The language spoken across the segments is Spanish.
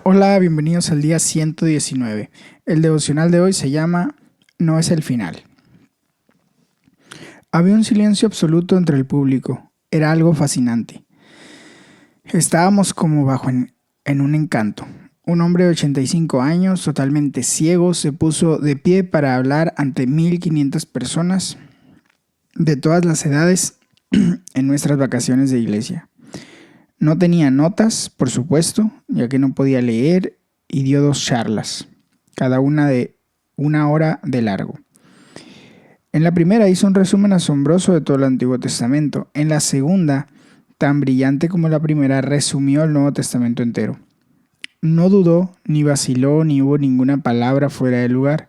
Hola, bienvenidos al día 119. El devocional de hoy se llama No es el final. Había un silencio absoluto entre el público. Era algo fascinante. Estábamos como en un encanto. Un hombre de 85 años, totalmente ciego, se puso de pie para hablar ante 1500 personas de todas las edades en nuestras vacaciones de iglesia. No tenía notas, por supuesto, ya que no podía leer, y dio 2 charlas, cada una de 1 hora de largo. En la primera hizo un resumen asombroso de todo el Antiguo Testamento. En la segunda, tan brillante como la primera, resumió el Nuevo Testamento entero. No dudó, ni vaciló, ni hubo ninguna palabra fuera de lugar.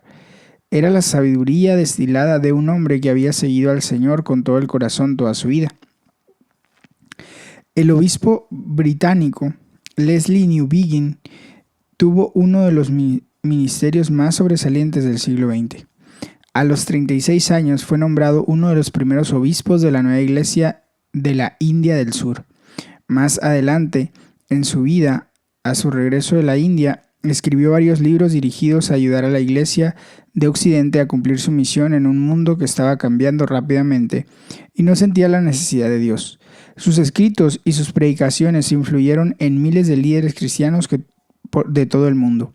Era la sabiduría destilada de un hombre que había seguido al Señor con todo el corazón toda su vida. El obispo británico Leslie Newbigin tuvo uno de los ministerios más sobresalientes del siglo XX. A los 36 años fue nombrado uno de los primeros obispos de la nueva iglesia de la India del Sur. Más adelante, en su vida, a su regreso de la India, escribió varios libros dirigidos a ayudar a la iglesia de Occidente a cumplir su misión en un mundo que estaba cambiando rápidamente y no sentía la necesidad de Dios. Sus escritos y sus predicaciones influyeron en miles de líderes cristianos de todo el mundo.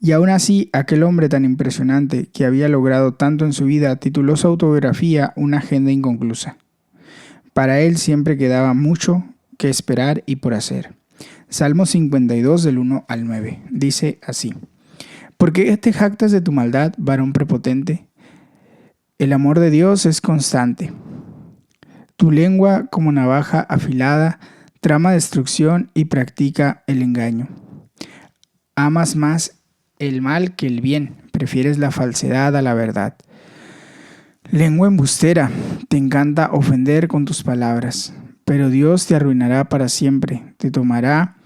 Y aún así, aquel hombre tan impresionante que había logrado tanto en su vida tituló su autobiografía Una agenda inconclusa. Para él siempre quedaba mucho que esperar y por hacer. Salmo 52 del 1 al 9 dice así: ¿Por qué te jactas de tu maldad, varón prepotente? El amor de Dios es constante. Tu lengua, como navaja afilada, trama destrucción y practica el engaño. Amas más el mal que el bien, prefieres la falsedad a la verdad. Lengua embustera, te encanta ofender con tus palabras, pero Dios te arruinará para siempre, te tomará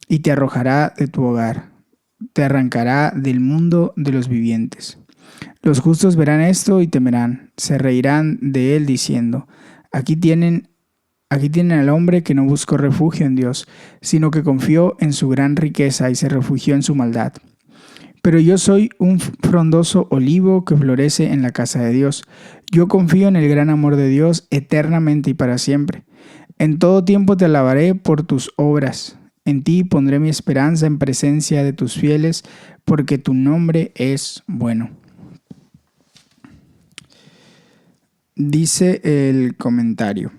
y te arrojará de tu hogar, te arrancará del mundo de los vivientes. Los justos verán esto y temerán, se reirán de él diciendo: Aquí tienen al hombre que no buscó refugio en Dios, sino que confió en su gran riqueza y se refugió en su maldad. Pero yo soy un frondoso olivo que florece en la casa de Dios. Yo confío en el gran amor de Dios eternamente y para siempre. En todo tiempo te alabaré por tus obras. En ti pondré mi esperanza en presencia de tus fieles, porque tu nombre es bueno. Dice el comentario: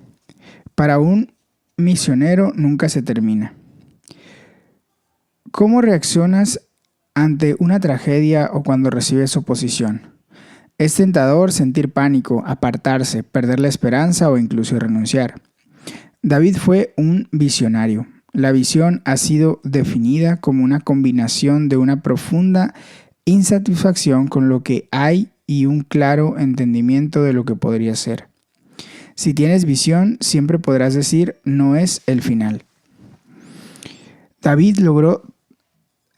para un misionero nunca se termina. ¿Cómo reaccionas ante una tragedia o cuando recibes oposición? Es tentador sentir pánico, apartarse, perder la esperanza o incluso renunciar. David fue un visionario. La visión ha sido definida como una combinación de una profunda insatisfacción con lo que hay y un claro entendimiento de lo que podría ser. Si tienes visión, siempre podrás decir: no es el final. David logró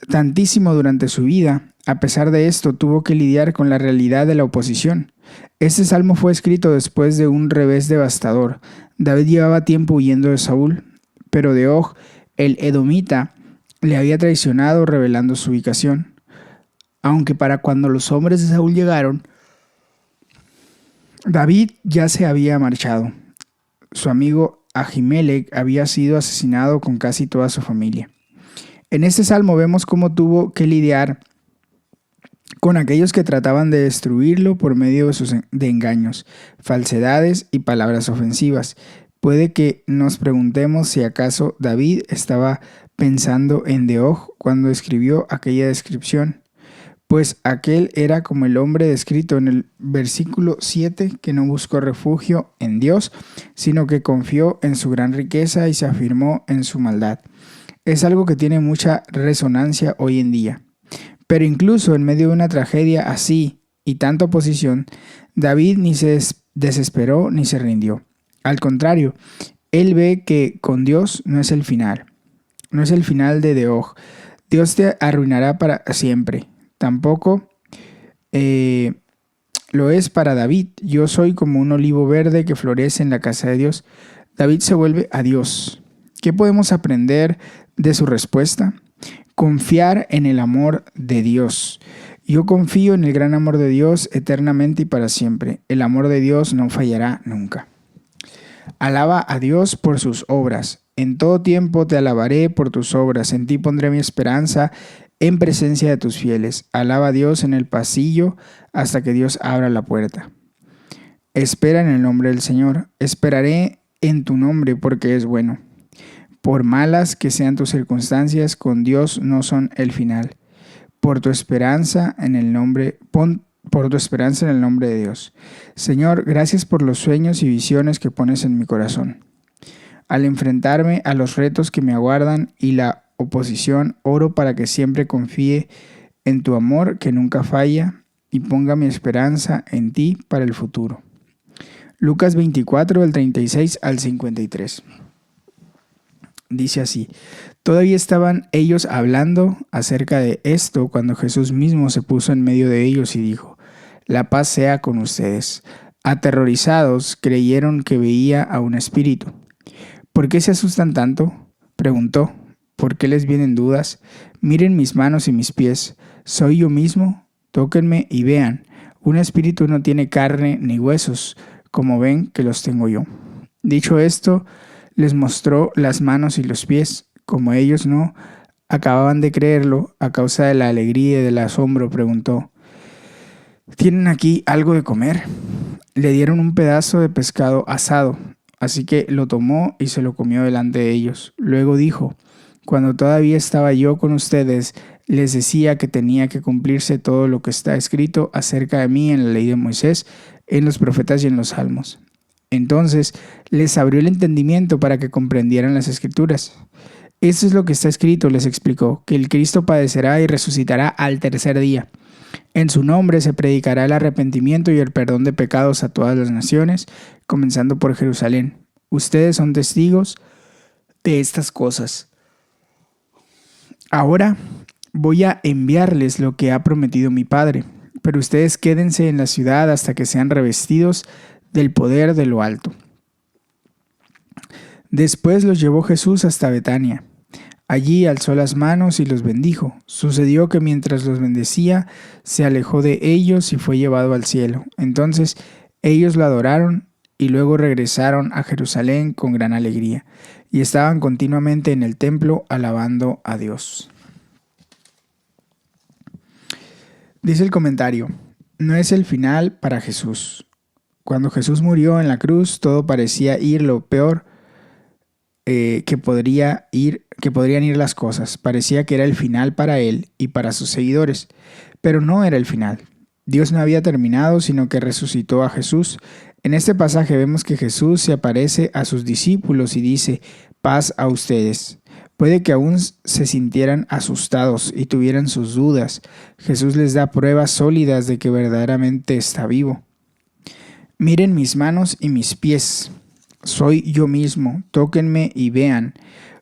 tantísimo durante su vida. A pesar de esto, tuvo que lidiar con la realidad de la oposición. Este salmo fue escrito después de un revés devastador. David llevaba tiempo huyendo de Saúl, pero Doeg, el edomita, le había traicionado revelando su ubicación. Aunque para cuando los hombres de Saúl llegaron, David ya se había marchado. Su amigo Ahimelech había sido asesinado con casi toda su familia. En este salmo vemos cómo tuvo que lidiar con aquellos que trataban de destruirlo por medio de engaños, falsedades y palabras ofensivas. Puede que nos preguntemos si acaso David estaba pensando en Doeg cuando escribió aquella descripción, pues aquel era como el hombre descrito en el versículo 7, que no buscó refugio en Dios, sino que confió en su gran riqueza y se afirmó en su maldad. Es algo que tiene mucha resonancia hoy en día. Pero incluso en medio de una tragedia así y tanta oposición, David ni se desesperó ni se rindió. Al contrario, él ve que con Dios no es el final. No es el final de Doeg. Dios te arruinará para siempre. Tampoco lo es para David. Yo soy como un olivo verde que florece en la casa de Dios. David se vuelve a Dios. ¿Qué podemos aprender de su respuesta? Confiar en el amor de Dios. Yo confío en el gran amor de Dios eternamente y para siempre. El amor de Dios no fallará nunca. Alaba a Dios por sus obras. En todo tiempo te alabaré por tus obras. En ti pondré mi esperanza en presencia de tus fieles. Alaba a Dios en el pasillo hasta que Dios abra la puerta. Espera en el nombre del Señor. Esperaré en tu nombre porque es bueno. Por malas que sean tus circunstancias, con Dios no son el final. Por tu esperanza en el nombre de Dios. Señor, gracias por los sueños y visiones que pones en mi corazón. Al enfrentarme a los retos que me aguardan y la oposición, oro para que siempre confíe en tu amor que nunca falla y ponga mi esperanza en ti para el futuro. Lucas 24, del 36 al 53. Dice así: todavía estaban ellos hablando acerca de esto cuando Jesús mismo se puso en medio de ellos y dijo: la paz sea con ustedes. Aterrorizados, creyeron que veía a un espíritu. ¿Por qué se asustan tanto?, preguntó. ¿Por qué les vienen dudas? Miren mis manos y mis pies. ¿Soy yo mismo? Tóquenme y vean. Un espíritu no tiene carne ni huesos, como ven que los tengo yo. Dicho esto, les mostró las manos y los pies. Como ellos no acababan de creerlo, a causa de la alegría y del asombro, preguntó: ¿tienen aquí algo de comer? Le dieron un pedazo de pescado asado, así que lo tomó y se lo comió delante de ellos. Luego dijo: cuando todavía estaba yo con ustedes, les decía que tenía que cumplirse todo lo que está escrito acerca de mí en la ley de Moisés, en los profetas y en los salmos. Entonces les abrió el entendimiento para que comprendieran las escrituras. Esto es lo que está escrito, les explicó, que el Cristo padecerá y resucitará al tercer día. En su nombre se predicará el arrepentimiento y el perdón de pecados a todas las naciones, comenzando por Jerusalén. Ustedes son testigos de estas cosas. Ahora voy a enviarles lo que ha prometido mi Padre, pero ustedes quédense en la ciudad hasta que sean revestidos del poder de lo alto. Después los llevó Jesús hasta Betania. Allí alzó las manos y los bendijo. Sucedió que mientras los bendecía, se alejó de ellos y fue llevado al cielo. Entonces ellos lo adoraron y luego regresaron a Jerusalén con gran alegría, y estaban continuamente en el templo alabando a Dios. Dice el comentario: no es el final para Jesús. Cuando Jesús murió en la cruz, todo parecía ir lo peor que podrían ir las cosas. Parecía que era el final para él y para sus seguidores, pero no era el final. Dios no había terminado, sino que resucitó a Jesús. En este pasaje vemos que Jesús se aparece a sus discípulos y dice: paz a ustedes. Puede que aún se sintieran asustados y tuvieran sus dudas. Jesús les da pruebas sólidas de que verdaderamente está vivo. Miren mis manos y mis pies. Soy yo mismo. Tóquenme y vean.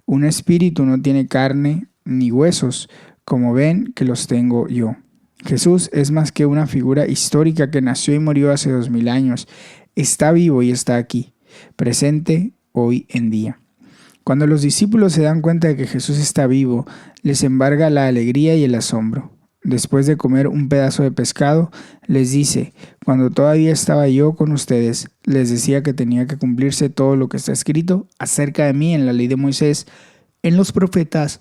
Un espíritu no tiene carne ni huesos, como ven que los tengo yo. Jesús es más que una figura histórica que nació y murió hace 2000 años. Está vivo y está aquí, presente hoy en día. Cuando los discípulos se dan cuenta de que Jesús está vivo, les embarga la alegría y el asombro. Después de comer un pedazo de pescado, les dice: cuando todavía estaba yo con ustedes, les decía que tenía que cumplirse todo lo que está escrito acerca de mí en la ley de Moisés, en los profetas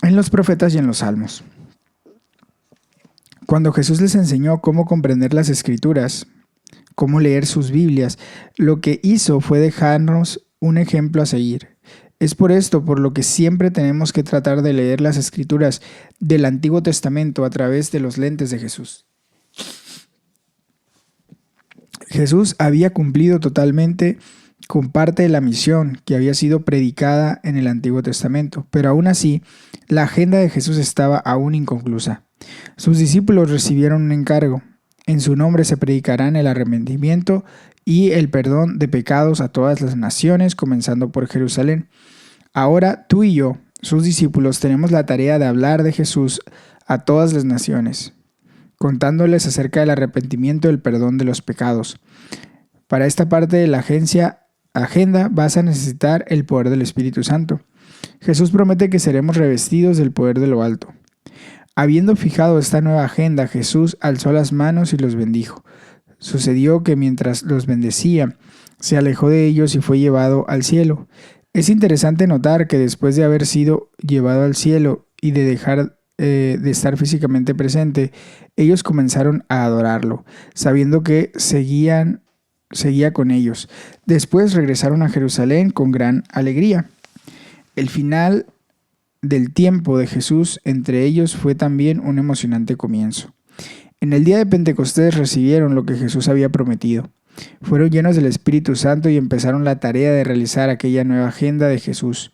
y en los salmos. Cuando Jesús les enseñó cómo comprender las escrituras, cómo leer sus Biblias, lo que hizo fue dejarnos un ejemplo a seguir. Es por esto por lo que siempre tenemos que tratar de leer las escrituras del Antiguo Testamento a través de los lentes de Jesús. Jesús había cumplido totalmente con parte de la misión que había sido predicada en el Antiguo Testamento, pero aún así, la agenda de Jesús estaba aún inconclusa. Sus discípulos recibieron un encargo: en su nombre se predicarán el arrepentimiento y el perdón de pecados a todas las naciones, comenzando por Jerusalén. Ahora tú y yo, sus discípulos, tenemos la tarea de hablar de Jesús a todas las naciones, contándoles acerca del arrepentimiento y el perdón de los pecados. Para esta parte de la agencia agenda vas a necesitar el poder del Espíritu Santo. Jesús promete que seremos revestidos del poder de lo alto. Habiendo fijado esta nueva agenda, Jesús alzó las manos y los bendijo. Sucedió que mientras los bendecía, se alejó de ellos y fue llevado al cielo. Es interesante notar que después de haber sido llevado al cielo y de dejar de estar físicamente presente, ellos comenzaron a adorarlo, sabiendo que seguía con ellos. Después regresaron a Jerusalén con gran alegría. El final del tiempo de Jesús entre ellos fue también un emocionante comienzo. En el día de Pentecostés recibieron lo que Jesús había prometido. Fueron llenos del Espíritu Santo y empezaron la tarea de realizar aquella nueva agenda de Jesús.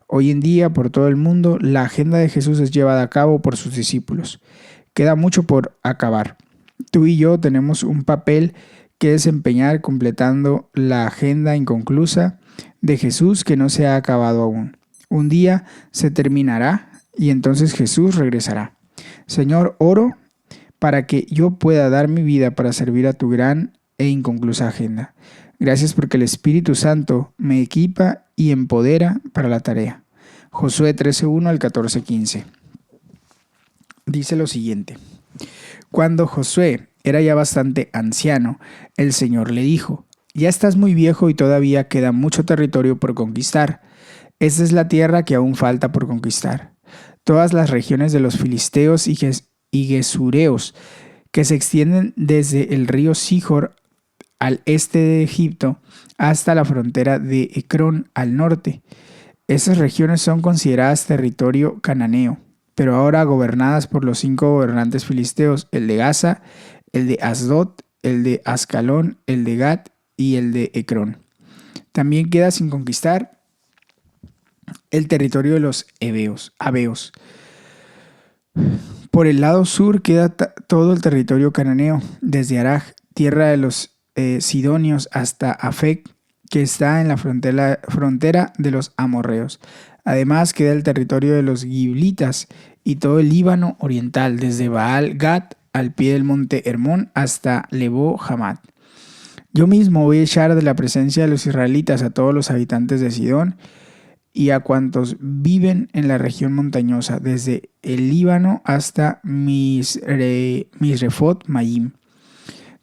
Hoy en día, por todo el mundo, la agenda de Jesús es llevada a cabo por sus discípulos. Queda mucho por acabar. Tú y yo tenemos un papel que desempeñar completando la agenda inconclusa de Jesús que no se ha acabado aún. Un día se terminará y entonces Jesús regresará. Señor, oro para que yo pueda dar mi vida para servir a tu gran e inconclusa agenda. Gracias porque el Espíritu Santo me equipa y empodera para la tarea. Josué 13:1 al 14:15. Dice lo siguiente. Cuando Josué era ya bastante anciano, el Señor le dijo: ya estás muy viejo y todavía queda mucho territorio por conquistar. Esta es la tierra que aún falta por conquistar. Todas las regiones de los filisteos y gesureos que se extienden desde el río Sihor al este de Egipto hasta la frontera de Ecrón al norte. Estas regiones son consideradas territorio cananeo, pero ahora gobernadas por los 5 gobernantes filisteos, el de Gaza, el de Asdod, el de Ascalón, el de Gat y el de Ecrón. También queda sin conquistar el territorio de los Abeos. Por el lado sur queda todo el territorio cananeo, desde Araj, tierra de los Sidonios, hasta Afec, que está en la frontera de los amorreos. Además queda el territorio de los giblitas y todo el Líbano oriental, desde Baal Gad al pie del monte Hermón hasta Lebo Hamad. Yo mismo voy a echar de la presencia de los israelitas a todos los habitantes de Sidón y a cuantos viven en la región montañosa, desde el Líbano hasta Misrefot Mayim.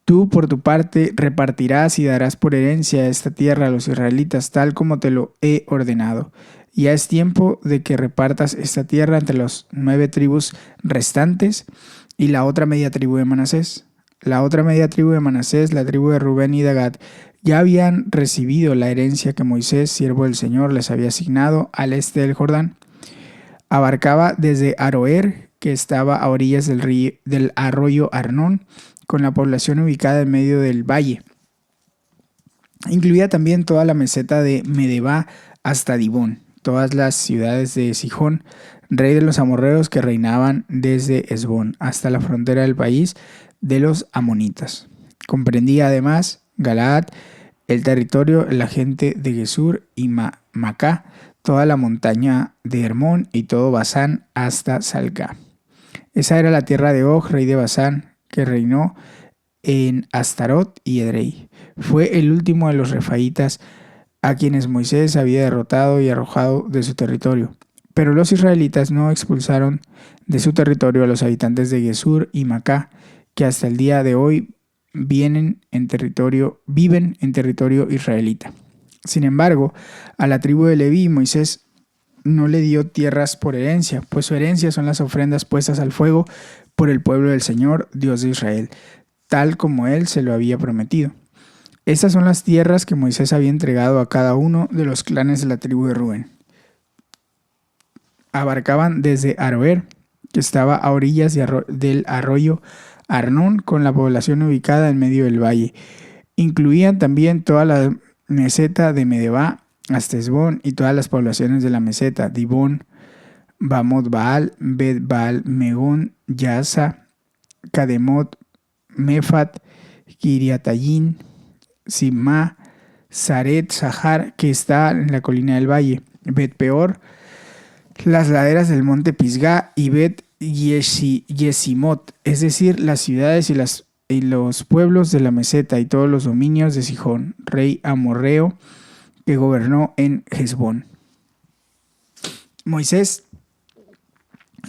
Tú, por tu parte, repartirás y darás por herencia esta tierra a los israelitas, tal como te lo he ordenado. Ya es tiempo de que repartas esta tierra entre las 9 tribus restantes y la otra media tribu de Manasés. La otra media tribu de Manasés, la tribu de Rubén y de Gad, ya habían recibido la herencia que Moisés, siervo del Señor, les había asignado al este del Jordán. Abarcaba desde Aroer, que estaba a orillas del arroyo Arnón, con la población ubicada en medio del valle. Incluía también toda la meseta de Medeba hasta Dibón, todas las ciudades de Sihón, rey de los amorreos que reinaban desde Hesbón hasta la frontera del país de los amonitas. Comprendía además Galaad, el territorio, la gente de Gesur y Macá, toda la montaña de Hermón y todo Basán hasta Salca. Esa era la tierra de Og, rey de Basán, que reinó en Astarot y Edrei. Fue el último de los refaítas a quienes Moisés había derrotado y arrojado de su territorio. Pero los israelitas no expulsaron de su territorio a los habitantes de Gesur y Macá, que hasta el día de hoy viven en territorio israelita. Sin embargo, a la tribu de Leví Moisés no le dio tierras por herencia, pues su herencia son las ofrendas puestas al fuego por el pueblo del Señor, Dios de Israel, tal como él se lo había prometido. Estas son las tierras que Moisés había entregado a cada uno de los clanes de la tribu de Rubén. Abarcaban desde Aroer, que estaba a orillas del arroyo Arnón, con la población ubicada en medio del valle. Incluían también toda la meseta de Medeba hasta Hesbón y todas las poblaciones de la meseta, Dibón, Bamot Baal, Bet Baal, Megón, Yaza, Kademot, Mefat, Kiriatayin, Simá, Saret, Sahar, que está en la colina del valle, Bet Peor, las laderas del monte Pisgá y Bet Yesimot, es decir, las ciudades y los pueblos de la meseta y todos los dominios de Sihón, rey amorreo, que gobernó en Hesbón. Moisés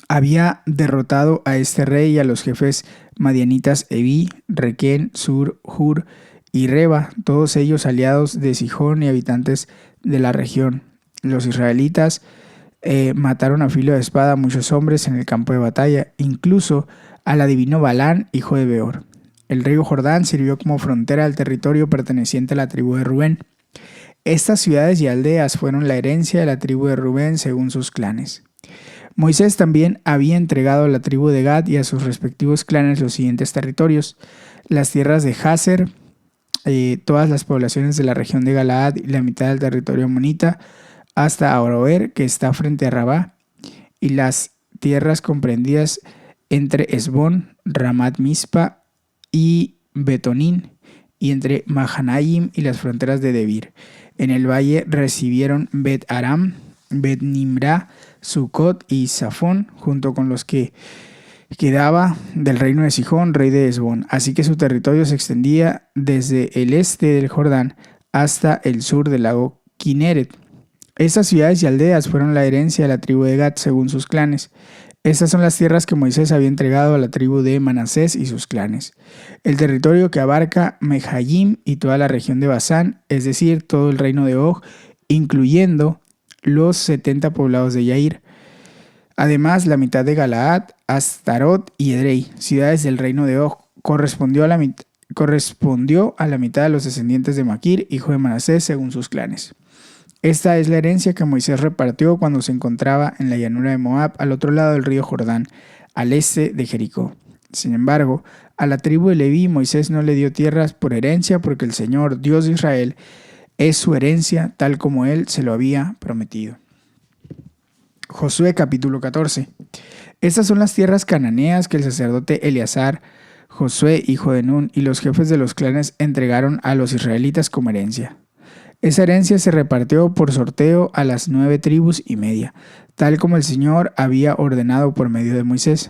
había derrotado a este rey y a los jefes madianitas Evi, Requén, Sur, Hur y Reba, todos ellos aliados de Sihón y habitantes de la región. Los israelitas mataron a filo de espada a muchos hombres en el campo de batalla, incluso al adivino Balán, hijo de Beor. El río Jordán sirvió como frontera al territorio perteneciente a la tribu de Rubén. Estas ciudades y aldeas fueron la herencia de la tribu de Rubén según sus clanes. Moisés también había entregado a la tribu de Gad y a sus respectivos clanes los siguientes territorios: las tierras de Jazer, todas las poblaciones de la región de Galaad y la mitad del territorio amonita, hasta Aroer, que está frente a Rabá, y las tierras comprendidas entre Esbón, Ramat Mispa y Betonín, y entre Mahanaim y las fronteras de Debir. En el valle recibieron Bet Aram, Bet Nimra, Sucot y Safón, junto con los que quedaba del reino de Sihón, rey de Hesbón. Así que su territorio se extendía desde el este del Jordán hasta el sur del lago Kineret. Estas ciudades y aldeas fueron la herencia de la tribu de Gad según sus clanes. Estas son las tierras que Moisés había entregado a la tribu de Manasés y sus clanes. El territorio que abarca Mejayim y toda la región de Basán, es decir, todo el reino de Og, incluyendo los 70 poblados de Yair. Además, la mitad de Galaad, Astarot y Edrei, ciudades del reino de Og, correspondió a la mitad de los descendientes de Maquir, hijo de Manasés, según sus clanes. Esta es la herencia que Moisés repartió cuando se encontraba en la llanura de Moab, al otro lado del río Jordán, al este de Jericó. Sin embargo, a la tribu de Leví Moisés no le dio tierras por herencia, porque el Señor, Dios de Israel, es su herencia, tal como él se lo había prometido. Josué capítulo 14. Estas son las tierras cananeas que el sacerdote Eleazar, Josué hijo de Nun y los jefes de los clanes entregaron a los israelitas como herencia. Esa herencia se repartió por sorteo a las 9 tribus y media, tal como el Señor había ordenado por medio de Moisés.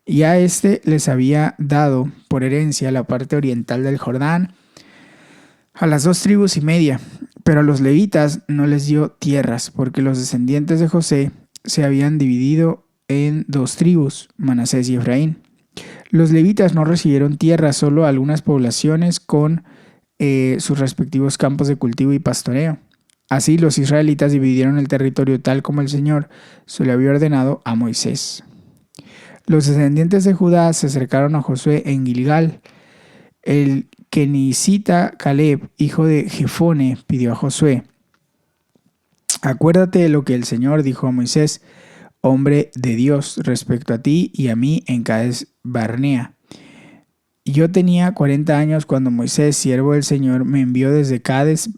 Y a éste les había dado por herencia la parte oriental del Jordán, a las 2 tribus y media, pero a los levitas no les dio tierras, porque los descendientes de José se habían dividido en 2 tribus, Manasés y Efraín. Los levitas no recibieron tierras, solo algunas poblaciones con sus respectivos campos de cultivo y pastoreo. Así los israelitas dividieron el territorio tal como el Señor se le había ordenado a Moisés. Los descendientes de Judá se acercaron a Josué en Gilgal. El kenicita Caleb, hijo de Jefone, pidió a Josué: acuérdate de lo que el Señor dijo a Moisés, hombre de Dios, respecto a ti y a mí en Cades Barnea. Yo tenía 40 años cuando Moisés, siervo del Señor, me envió desde Cades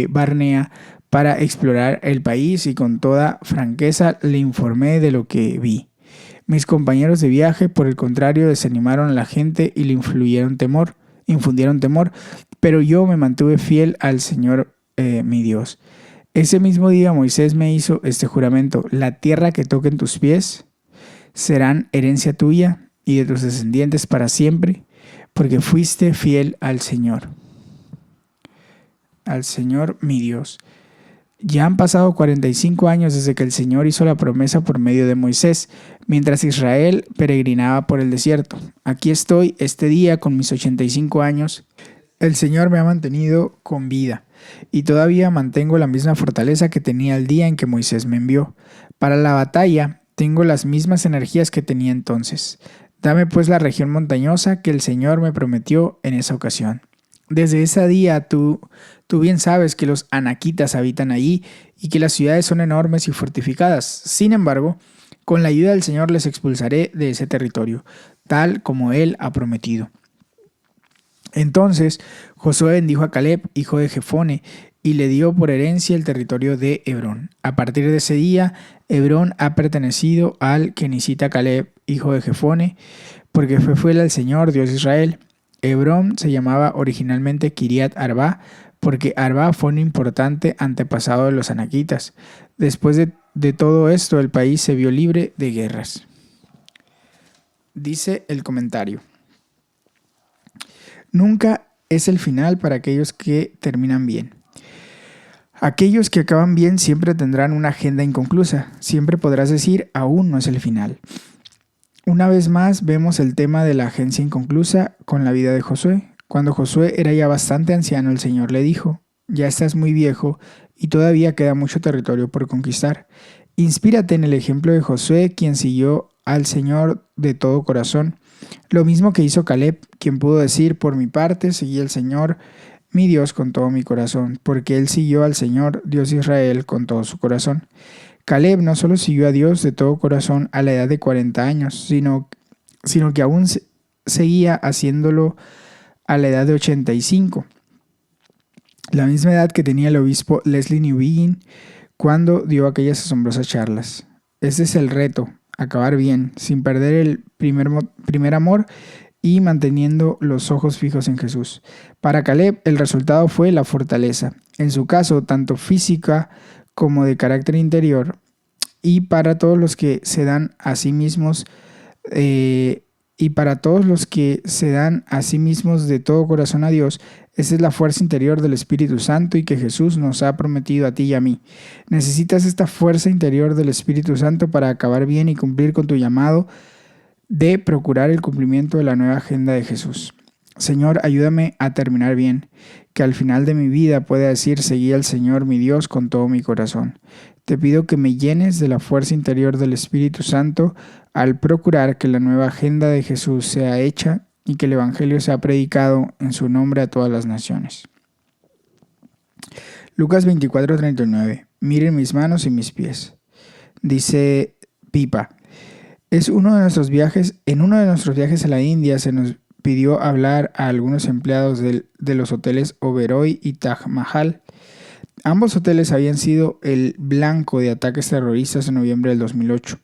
Barnea para explorar el país, y con toda franqueza le informé de lo que vi. Mis compañeros de viaje, por el contrario, desanimaron a la gente y le infundieron temor, pero yo me mantuve fiel al Señor mi Dios. Ese mismo día Moisés me hizo este juramento: la tierra que toquen tus pies serán herencia tuya y de tus descendientes para siempre, porque fuiste fiel al Señor mi Dios. Ya han pasado 45 años desde que el Señor hizo la promesa por medio de Moisés, mientras Israel peregrinaba por el desierto. Aquí estoy este día con mis 85 años. El Señor me ha mantenido con vida y todavía mantengo la misma fortaleza que tenía el día en que Moisés me envió. Para la batalla tengo las mismas energías que tenía entonces. Dame pues la región montañosa que el Señor me prometió en esa ocasión. Desde ese día tú bien sabes que los anaquitas habitan allí y que las ciudades son enormes y fortificadas. Sin embargo, con la ayuda del Señor les expulsaré de ese territorio, tal como Él ha prometido. Entonces Josué bendijo a Caleb, hijo de Jefone, y le dio por herencia el territorio de Hebrón. A partir de ese día, Hebrón ha pertenecido al kenicita Caleb, hijo de Jefone, porque fue fiel al Señor, Dios de Israel. Hebrón se llamaba originalmente Kiriat Arba, porque Arba fue un importante antepasado de los anaquitas. Después de todo esto, el país se vio libre de guerras. Dice el comentario: nunca es el final para aquellos que terminan bien. Aquellos que acaban bien siempre tendrán una agenda inconclusa. Siempre podrás decir, aún no es el final. Una vez más vemos el tema de la agencia inconclusa con la vida de Josué. Cuando Josué era ya bastante anciano, el Señor le dijo, ya estás muy viejo y todavía queda mucho territorio por conquistar. Inspírate en el ejemplo de Josué, quien siguió al Señor de todo corazón. Lo mismo que hizo Caleb, quien pudo decir, por mi parte, seguí al Señor, mi Dios, con todo mi corazón, porque él siguió al Señor, Dios de Israel, con todo su corazón. Caleb no solo siguió a Dios de todo corazón a la edad de 40 años, sino que aún seguía haciéndolo a la edad de 85, la misma edad que tenía el obispo Lesslie Newbigin cuando dio aquellas asombrosas charlas. Ese es el reto, acabar bien, sin perder el primer amor y manteniendo los ojos fijos en Jesús. Para Caleb el resultado fue la fortaleza, en su caso tanto física como de carácter interior, y para todos los que se dan a sí mismos de todo corazón a Dios. Esa es la fuerza interior del Espíritu Santo y que Jesús nos ha prometido a ti y a mí. Necesitas esta fuerza interior del Espíritu Santo para acabar bien y cumplir con tu llamado de procurar el cumplimiento de la nueva agenda de Jesús. Señor, ayúdame a terminar bien, que al final de mi vida pueda decir, seguí al Señor mi Dios con todo mi corazón. Te pido que me llenes de la fuerza interior del Espíritu Santo al procurar que la nueva agenda de Jesús sea hecha y que el Evangelio sea predicado en su nombre a todas las naciones. Lucas 24:39. Miren mis manos y mis pies. Dice Pipa. En uno de nuestros viajes a la India se nos pidió hablar a algunos empleados de los hoteles Oberoi y Taj Mahal. Ambos hoteles habían sido el blanco de ataques terroristas en noviembre del 2008.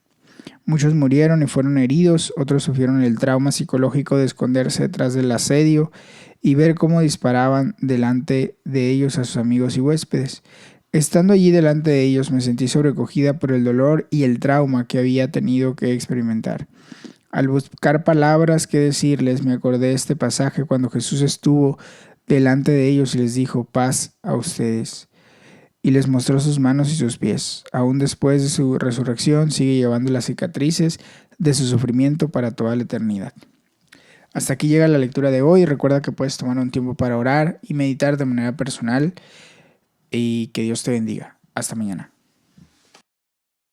Muchos murieron y fueron heridos, otros sufrieron el trauma psicológico de esconderse detrás del asedio y ver cómo disparaban delante de ellos a sus amigos y huéspedes. Estando allí delante de ellos me sentí sobrecogida por el dolor y el trauma que había tenido que experimentar. Al buscar palabras que decirles, me acordé de este pasaje cuando Jesús estuvo delante de ellos y les dijo, paz a ustedes. Y les mostró sus manos y sus pies. Aún después de su resurrección, sigue llevando las cicatrices de su sufrimiento para toda la eternidad. Hasta aquí llega la lectura de hoy. Recuerda que puedes tomar un tiempo para orar y meditar de manera personal. Y que Dios te bendiga. Hasta mañana.